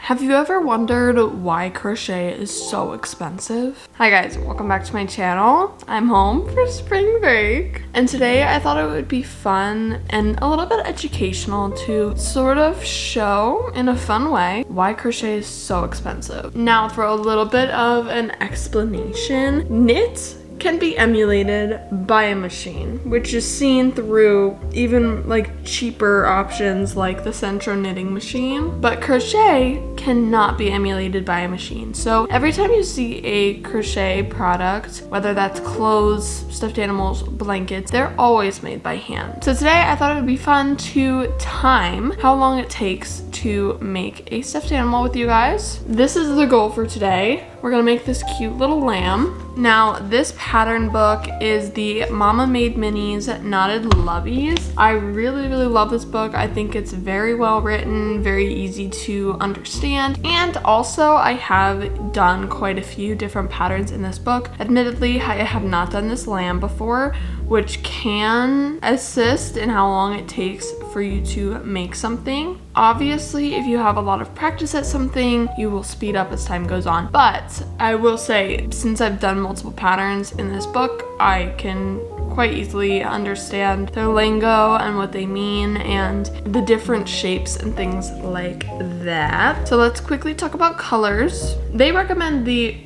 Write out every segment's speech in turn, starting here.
Have you ever wondered why crochet is so expensive? Hi guys, welcome back to my channel. I'm home for spring break, and today I thought it would be fun and a little bit educational to sort of show in a fun way why crochet is so expensive. Now, for a little bit of an explanation, knit can be emulated by a machine, which is seen through even like cheaper options like the Centro knitting machine, but crochet cannot be emulated by a machine. So every time you see a crochet product, whether that's clothes, stuffed animals, blankets, they're always made by hand. So today I thought it would be fun to time how long it takes to make a stuffed animal with you guys. This is the goal for today. We're gonna make this cute little lamb. Now, this pattern book is the Mama Made Minis Knotted Loveys. I really love this book. I think it's very well written, very easy to understand, and also I have done quite a few different patterns in this book. Admittedly, I have not done this lamb before, which can assist in how long it takes for you to make something. Obviously, if you have a lot of practice at something, you will speed up as time goes on. But I will say, since I've done multiple patterns in this book, I can quite easily understand their lingo and what they mean and the different shapes and things like that. So let's quickly talk about colors. They recommend the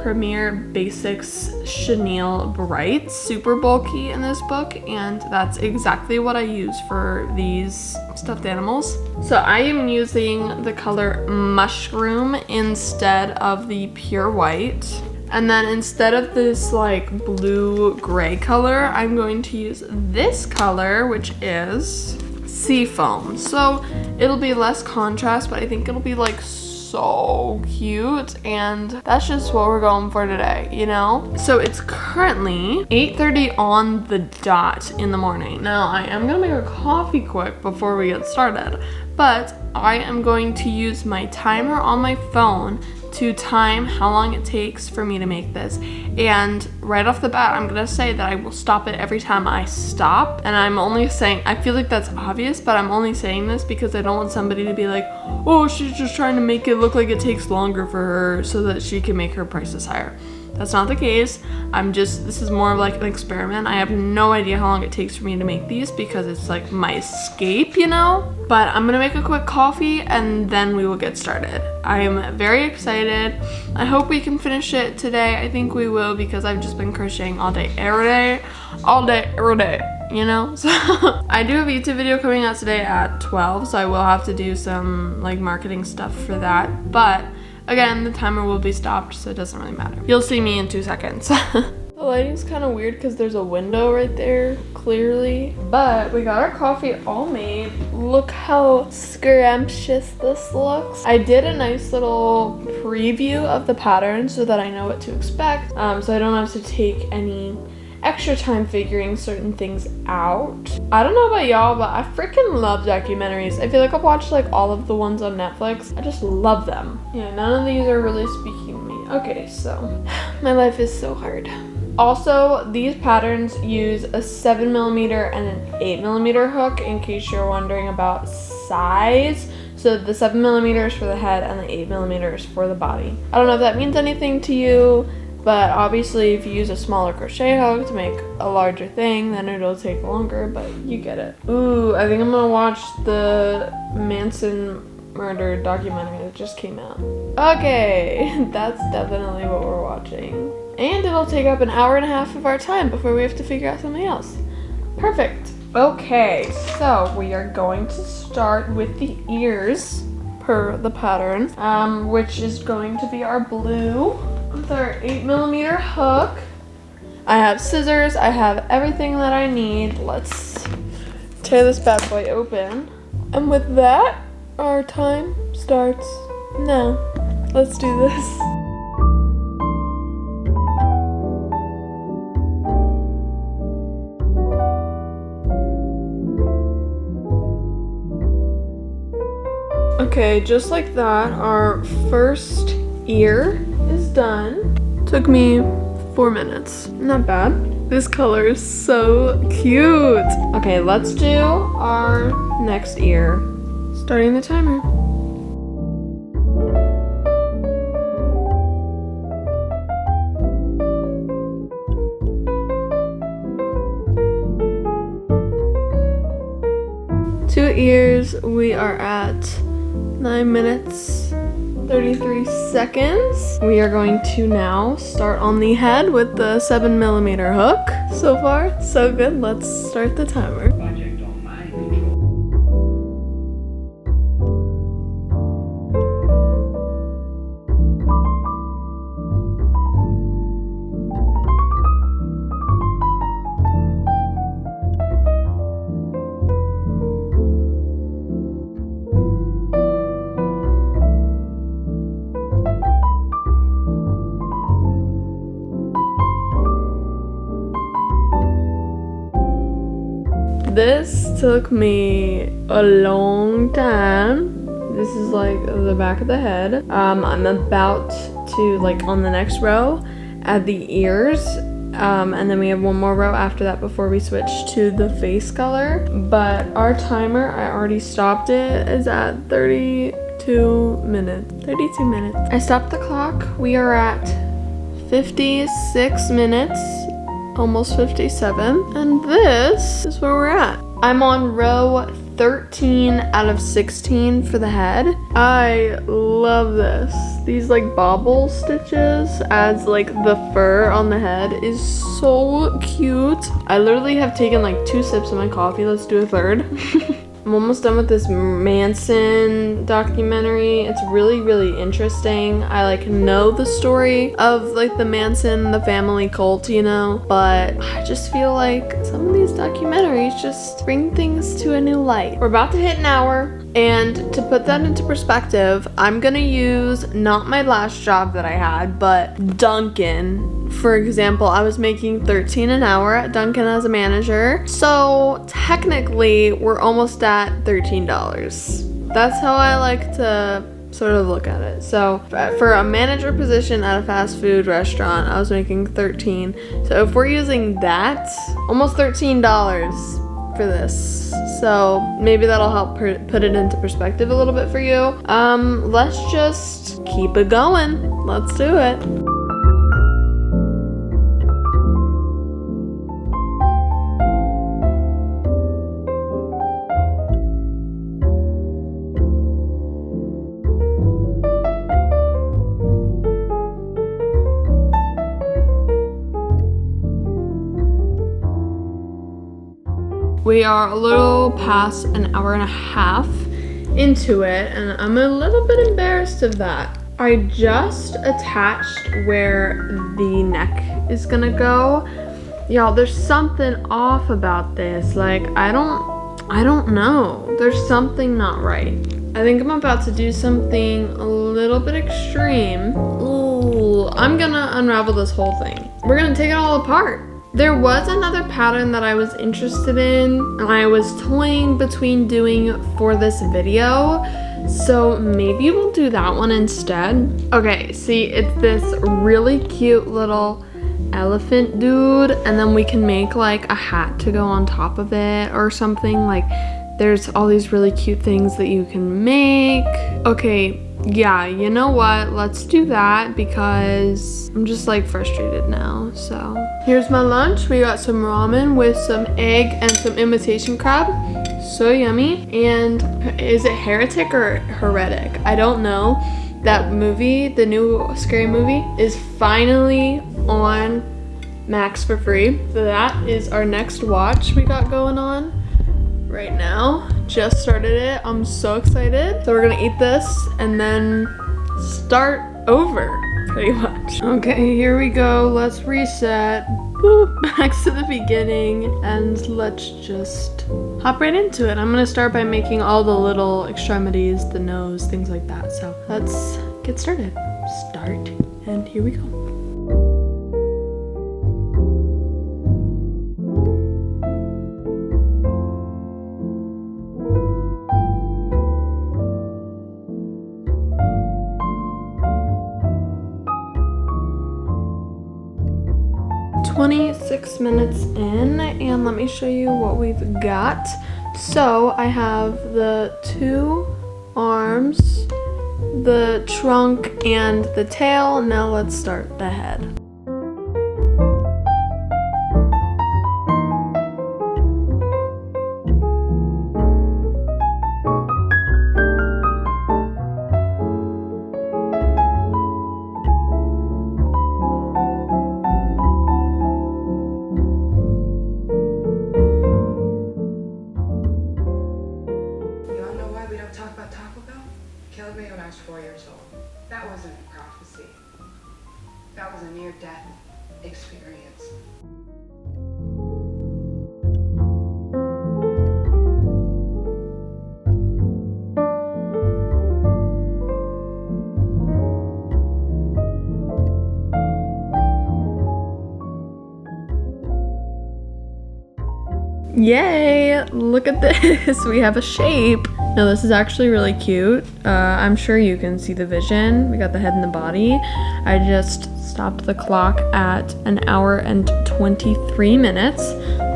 Premier Basics Chenille Bright, super bulky in this book, and that's exactly what I use for these stuffed animals. So I am using the color Mushroom instead of the pure white. And then instead of this like blue gray color, I'm going to use this color, which is Seafoam. So it'll be less contrast, but I think it'll be like so cute, and that's just what we're going for today, you know? So it's currently 8:30 on the dot in the morning. Now I am gonna make a coffee quick before we get started, but I am going to use my timer on my phone to time how long it takes for me to make this. And right off the bat, I'm gonna say that I will stop it every time I stop. And I'm only saying, I feel like that's obvious, but I'm only saying this because I don't want somebody to be like, oh, she's just trying to make it look like it takes longer for her so that she can make her prices higher. That's not the case. This is more of like an experiment. I have no idea how long it takes for me to make these because it's like my escape, you know? But I'm gonna make a quick coffee and then we will get started. I am very excited. I hope we can finish it today. I think we will because I've just been crocheting all day, every day, you know? So I do have a YouTube video coming out today at 12, so I will have to do some like marketing stuff for that. But again, the timer will be stopped, so it doesn't really matter. You'll see me in 2 seconds. The lighting's kind of weird because there's a window right there, clearly. But we got our coffee all made. Look how scrumptious this looks. I did a nice little preview of the pattern so that I know what to expect, so I don't have to take any extra time figuring certain things out. I don't know about y'all, but I freaking love documentaries. I feel like I've watched like all of the ones on Netflix. I just love them. Yeah, none of these are really speaking to me. Okay, so my life is so hard. Also, these patterns use a 7mm and an 8mm hook in case you're wondering about size. So the 7mm is for the head and the 8mm is for the body. I don't know if that means anything to you, but obviously if you use a smaller crochet hook to make a larger thing, then it'll take longer, but you get it. Ooh, I think I'm gonna watch the Manson murder documentary that just came out. Okay, that's definitely what we're watching. And it'll take up an hour and a half of our time before we have to figure out something else. Perfect. Okay, so we are going to start with the ears per the pattern, which is going to be our blue with our 8mm hook. I have scissors, I have everything that I need. Let's tear this bad boy open. And with that, our time starts now. Let's do this. Okay, just like that, our first ear is done. Took me 4 minutes. Not bad. This color is so cute. Okay, let's do our next ear. Starting the timer. ears, we are at 9 minutes 33 seconds. We are going to now start on the head with the 7mm hook. So far, so good. Let's start the timer. This took me a long time. This is like the back of the head. I'm about to, like, on the next row, add the ears. And then we have one more row after that before we switch to the face color. But our timer, I already stopped it, is at 32 minutes. 32 minutes. I stopped the clock. We are at 56 minutes. Almost 57, and this is where we're at. I'm on row 13 out of 16 for the head. I love this. These like bobble stitches as like the fur on the head is so cute. I literally have taken like 2 sips of my coffee. Let's do a third. I'm almost done with this Manson documentary. It's really, really interesting. I like know the story of like the Manson, the family cult, you know, but I just feel like some of these documentaries just bring things to a new light. We're about to hit an hour, and to put that into perspective, I'm gonna use not my last job that I had, but Dunkin'. For example, I was making $13 an hour at Dunkin' as a manager. So technically, we're almost at $13. That's how I like to sort of look at it. So for a manager position at a fast food restaurant, I was making $13. So if we're using that, almost $13 for this. So maybe that'll help put it into perspective a little bit for you. Let's just keep it going. Let's do it. We are a little past an hour and a half into it, and I'm a little bit embarrassed of that. I just attached where the neck is gonna go. Y'all, there's something off about this. Like, I don't know. There's something not right. I think I'm about to do something a little bit extreme. Ooh, I'm gonna unravel this whole thing. We're gonna take it all apart. There was another pattern that I was interested in, and I was toying between doing for this video, so maybe we'll do that one instead. Okay, see, it's this really cute little elephant dude, and then we can make like a hat to go on top of it or something. Like, there's all these really cute things that you can make. Okay, yeah, you know what? Let's do that because I'm just like frustrated now. So here's my lunch. We got some ramen with some egg and some imitation crab. So yummy. And is it Heretic or Heretic? I don't know. That movie, the new scary movie, is finally on Max for free. So that is our next watch we got going on right now. Just started it. I'm so excited. So we're gonna eat this and then start over pretty much. Okay, here we go. Let's reset. Boop, back to the beginning, and let's just hop right into it. I'm gonna start by making all the little extremities, the nose, things like that. So let's get started. Start, and here we go. 26 minutes in, and let me show you what we've got. So I have the 2 arms, the trunk, and the tail. Now let's start the head. years old. That wasn't a prophecy. That was a near-death experience. Yay! Look at this. We have a shape. Now this is actually really cute. I'm sure you can see the vision. We got the head and the body. I just stopped the clock at 1 hour and 23 minutes.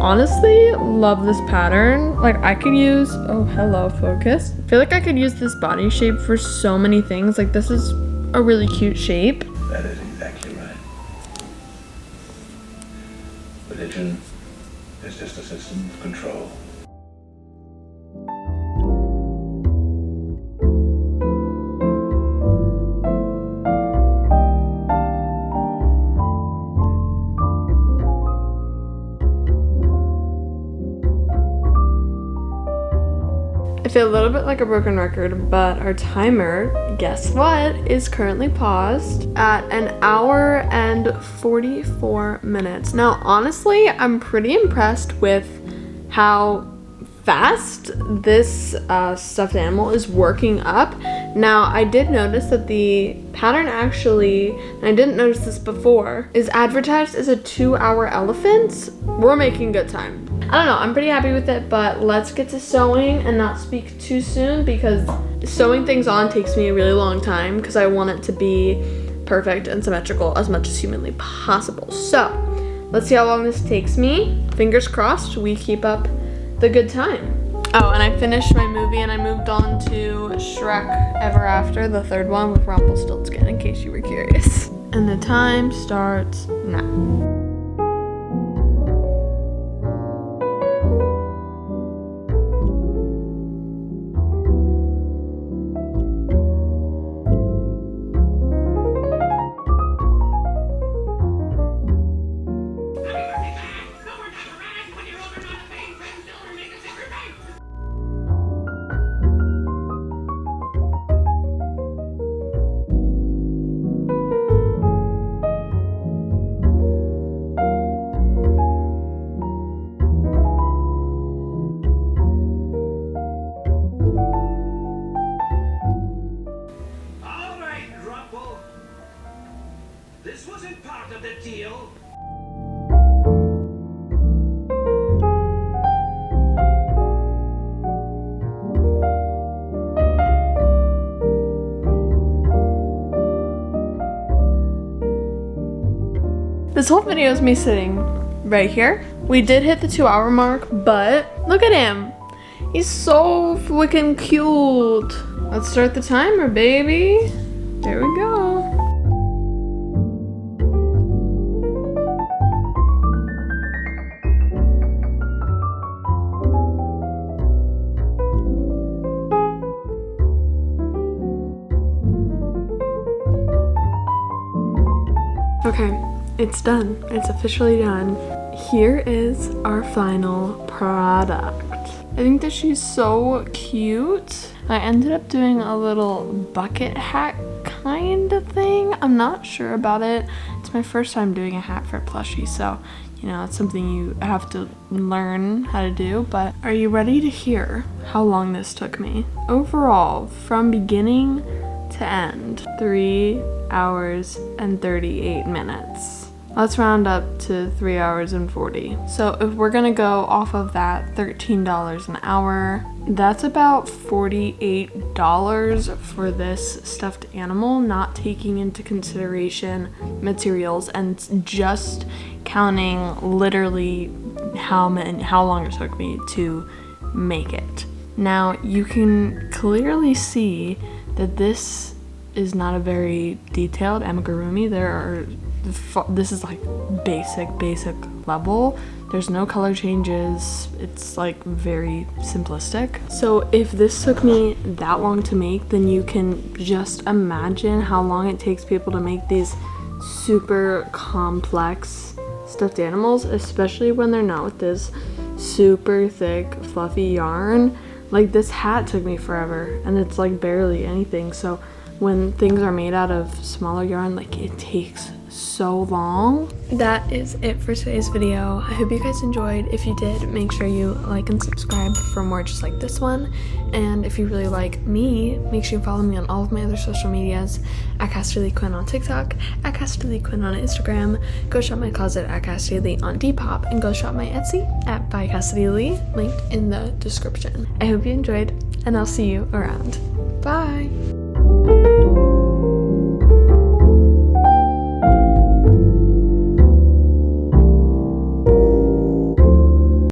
Honestly, love this pattern. Like I could use, oh hello focus. I feel like I could use this body shape for so many things. Like this is a really cute shape. That is exactly right. Religion is just a system of control. I feel a little bit like a broken record, but our timer, guess what, is currently paused at 1 hour and 44 minutes. Now, honestly, I'm pretty impressed with how fast this stuffed animal is working up. Now, I did notice that the pattern actually, and I didn't notice this before, is advertised as a 2-hour elephant. We're making good time. I don't know, I'm pretty happy with it, but let's get to sewing and not speak too soon because sewing things on takes me a really long time because I want it to be perfect and symmetrical as much as humanly possible. So, let's see how long this takes me. Fingers crossed we keep up the good time. Oh, and I finished my movie and I moved on to Shrek Ever After, the third one with Rumpelstiltskin, in case you were curious. And the time starts now. This wasn't part of the deal. This whole video is me sitting right here. We did hit the 2-hour mark, but look at him. He's so freaking cute. Let's start the timer, baby. There we go. Okay, it's done. It's officially done. Here is our final product. I think that she's so cute. I ended up doing a little bucket hat kind of thing. I'm not sure about it. It's my first time doing a hat for a plushie, so you know, it's something you have to learn how to do. But are you ready to hear how long this took me? Overall, from beginning to end, 3 hours and 38 minutes. Let's round up to 3 hours and 40. So if we're gonna go off of that $13 an hour, that's about $48 for this stuffed animal, not taking into consideration materials and just counting literally how long it took me to make it. Now you can clearly see that this is not a very detailed amigurumi. This is like basic level. There's no color changes. It's like very simplistic. So if this took me that long to make, then you can just imagine how long it takes people to make these super complex stuffed animals, especially when they're not with this super thick fluffy yarn. Like this hat took me forever and it's like barely anything. So when things are made out of smaller yarn, like it takes so long. That is it for today's video. I hope you guys enjoyed. If you did, make sure you like and subscribe for more just like this one. And if you really like me, make sure you follow me on all of my other social medias at Casterly Quinn on TikTok, at Casterly Quinn on Instagram. Go shop my closet at Casterly on Depop, and go shop my Etsy at by Casterly, linked in the description. I hope you enjoyed, and I'll see you around. Bye!